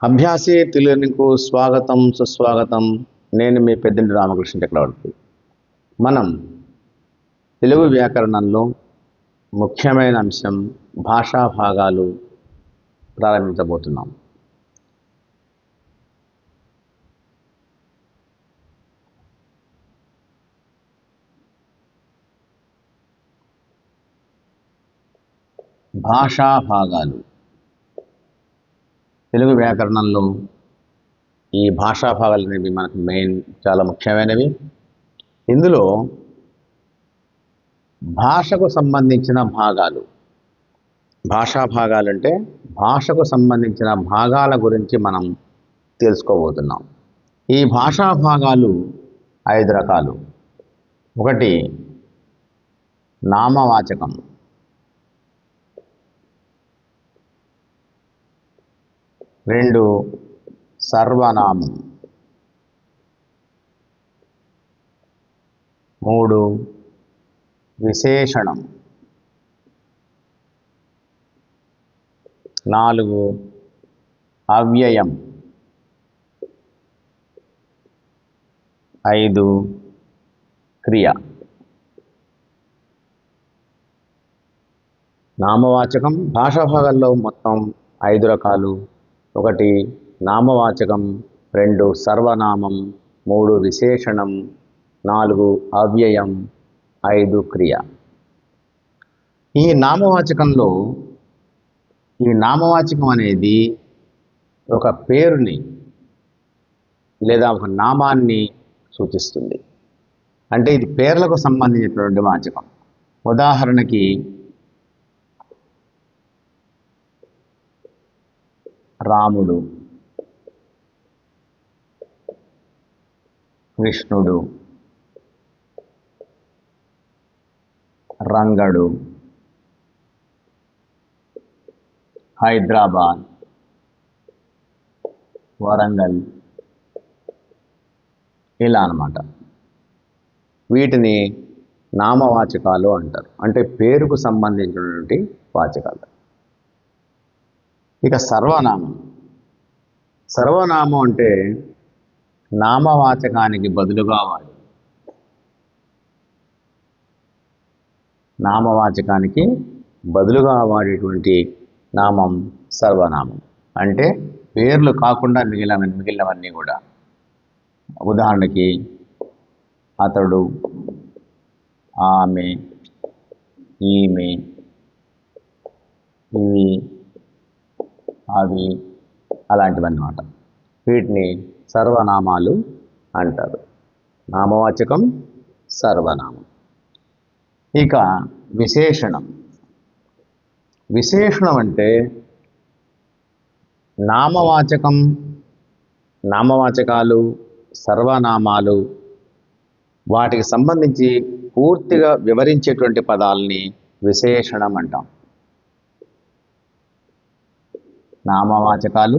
అభ్యాసే తెలుగుకు స్వాగతం సుస్వాగతం. నేను మీ పెద్దింటి రామకృష్ణ చక్రవర్తి. మనం తెలుగు వ్యాకరణంలో ముఖ్యమైన అంశం భాషా భాగాలు ప్రారంభించబోతున్నాం. భాషా భాగాలు తెలుగు వ్యాకరణంలో ఈ భాషా భాగాలు అనేవి మనకు చాలా ముఖ్యమైనవి. ఇందులో భాషకు సంబంధించిన భాగాలు, భాషా భాగాలు అంటే భాషకు సంబంధించిన భాగాల గురించి మనం తెలుసుకోబోతున్నాం. ఈ భాషా భాగాలు 5 రకాలు. 1 నామవాచకం, 2 సర్వనామం, 3 విశేషణం, 4 అవ్యయం, 5 క్రియ. నామవాచకం భాషా భాగాల్లో మొత్తం 5 రకాలు. 1 నామవాచకం, 2 సర్వనామం, 3 విశేషణం, 4 అవ్యయం, 5 క్రియ. ఈ నామవాచకం అనేది ఒక పేరుని లేదా ఒక నామాన్ని సూచిస్తుంది. అంటే ఇది పేర్లకు సంబంధించినటువంటి వాచకం. ఉదాహరణకి రాముడు, కృష్ణుడు, రంగడు, హైదరాబాద్, వరంగల్, ఇలా అన్నమాట. వీటిని నామవాచకాలు అంటారు. అంటే పేరుకు సంబంధించినటువంటి వాచకాలు. ఇక సర్వనామం అంటే నామవాచకానికి బదులుగా వాడేటువంటి నామం సర్వనామం. అంటే పేర్లు కాకుండా మిగిలినవన్నీ కూడా. ఉదాహరణకి అతడు, ఆమె, ఈమె, ఇవి, అవి, అలాంటివన్నమాట. వీటిని సర్వనామాలు అంటారు. నామవాచకం, సర్వనామం. ఇక విశేషణం అంటే నామవాచకాలు, సర్వనామాలు, వాటికి సంబంధించి పూర్తిగా వివరించేటువంటి పదాలని విశేషణం అంటాం. నామవాచకాలు,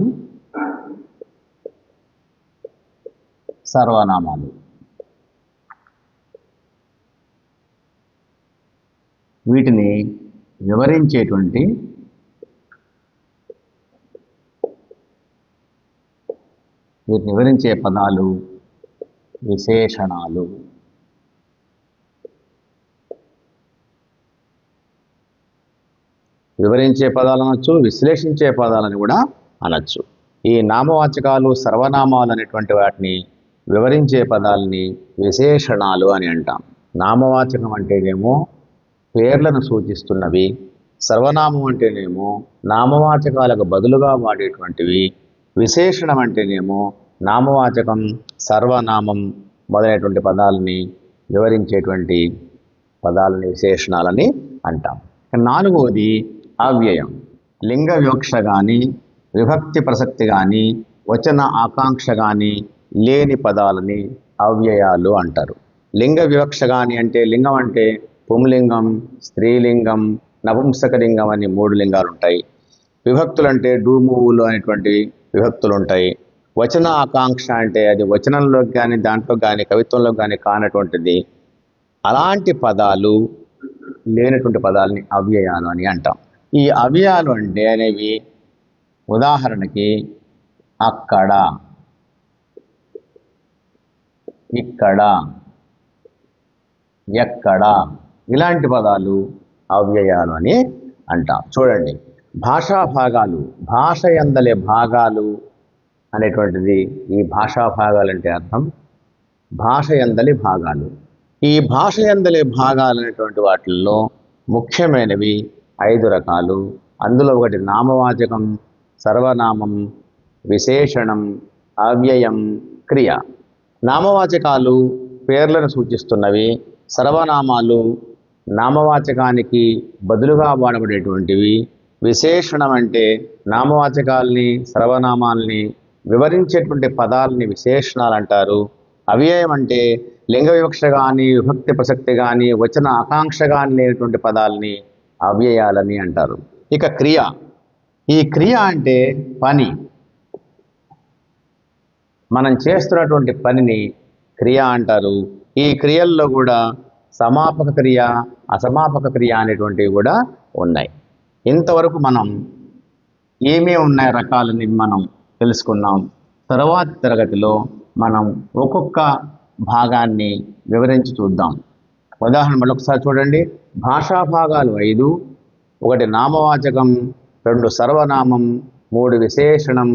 సర్వనామాలు, వీటిని వివరించే పదాలు విశేషణాలు. వివరించే పదాలు అనొచ్చు, విశ్లేషించే పదాలని కూడా అనొచ్చు. ఈ నామవాచకాలు, సర్వనామాలు అనేటువంటి వాటిని వివరించే పదాలని విశేషణాలు అని అంటాం. నామవాచకం అంటేనేమో పేర్లను సూచిస్తున్నవి, సర్వనామం అంటేనేమో నామవాచకాలకు బదులుగా వాడేటువంటివి, విశేషణం అంటేనేమో నామవాచకం, సర్వనామం మొదలైనటువంటి పదాలని వివరించేటువంటి పదాలని విశేషణాలని అంటాం. 4వది అవ్యయం. లింగ వివక్ష కానీ, విభక్తి ప్రసక్తి కానీ, వచన ఆకాంక్ష కానీ లేని పదాలని అవ్యయాలు అంటారు. లింగ వివక్ష కానీ అంటే లింగం అంటే పుంలింగం, స్త్రీలింగం, నపుంసకలింగం అని 3 లింగాలు ఉంటాయి. విభక్తులు అంటే డూమువులు అనేటువంటి విభక్తులు ఉంటాయి. వచన ఆకాంక్ష అంటే అది వచనంలోకి కానీ, దాంట్లో కానీ, కవిత్వంలో కానీ కానటువంటిది. అలాంటి పదాలు లేనటువంటి పదాలని అవ్యయాలు అని అంటాం. ఈ అవ్యయాలు అంటే అనేవి ఉదాహరణకి అక్కడ, ఇక్కడ, ఎక్కడ ఇలాంటి పదాలు అవ్యయాలు అని అంటాం. చూడండి, భాషా భాగాలు, భాష యందలి భాగాలు అనేటువంటిది ఈ భాషా భాగాలు అంటే అర్థం భాష యందలి భాగాలు. ఈ భాష యందలి భాగాలు అనేటువంటి వాటిల్లో ముఖ్యమైనవి 5 రకాలు. అందులో ఒకటి నామవాచకం, సర్వనామం, విశేషణం, అవ్యయం, క్రియ. నామవాచకాలు పేర్లను సూచిస్తున్నవి, సర్వనామాలు నామవాచకానికి బదులుగా వాడబడేటువంటివి, విశేషణం అంటే నామవాచకాల్ని సర్వనామాల్ని వివరించేటువంటి పదాలని విశేషణాలు అంటారు. అవ్యయం అంటే లింగ వివక్ష కానీ, విభక్తి ప్రసక్తి కానీ, వచన ఆకాంక్ష కానీ లేనటువంటి పదాలని అవ్యయాలని అంటారు. ఇక క్రియ, ఈ క్రియ అంటే పని, మనం చేస్తున్నటువంటి పనిని క్రియ అంటారు. ఈ క్రియల్లో కూడా సమాపక క్రియ, అసమాపక క్రియ అనేటువంటివి కూడా ఉన్నాయి. ఇంతవరకు మనం ఏమేమి ఉన్నాయి రకాలని మనం తెలుసుకున్నాం. తర్వాతి తరగతిలో మనం ఒక్కొక్క భాగాన్ని వివరించి చూద్దాం. ఉదాహరణ మళ్ళొకసారి చూడండి. భాషా భాగాలు 5: 1 నామవాచకం, 2 సర్వనామం, 3 విశేషణం,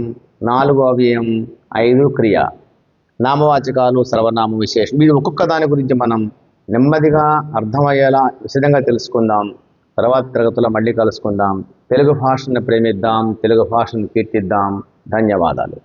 4 అవ్యయం, 5 క్రియ. నామవాచకాలు, సర్వనామం, విశేషణం, ఇది ఒక్కొక్క దాని గురించి మనం నెమ్మదిగా అర్థమయ్యేలా విశదంగా తెలుసుకుందాం. తర్వాత తరగతిలో మళ్ళీ కలుసుకుందాం. తెలుగు భాషను ప్రేమిద్దాం, తెలుగు భాషను కీర్తిద్దాం. ధన్యవాదాలు.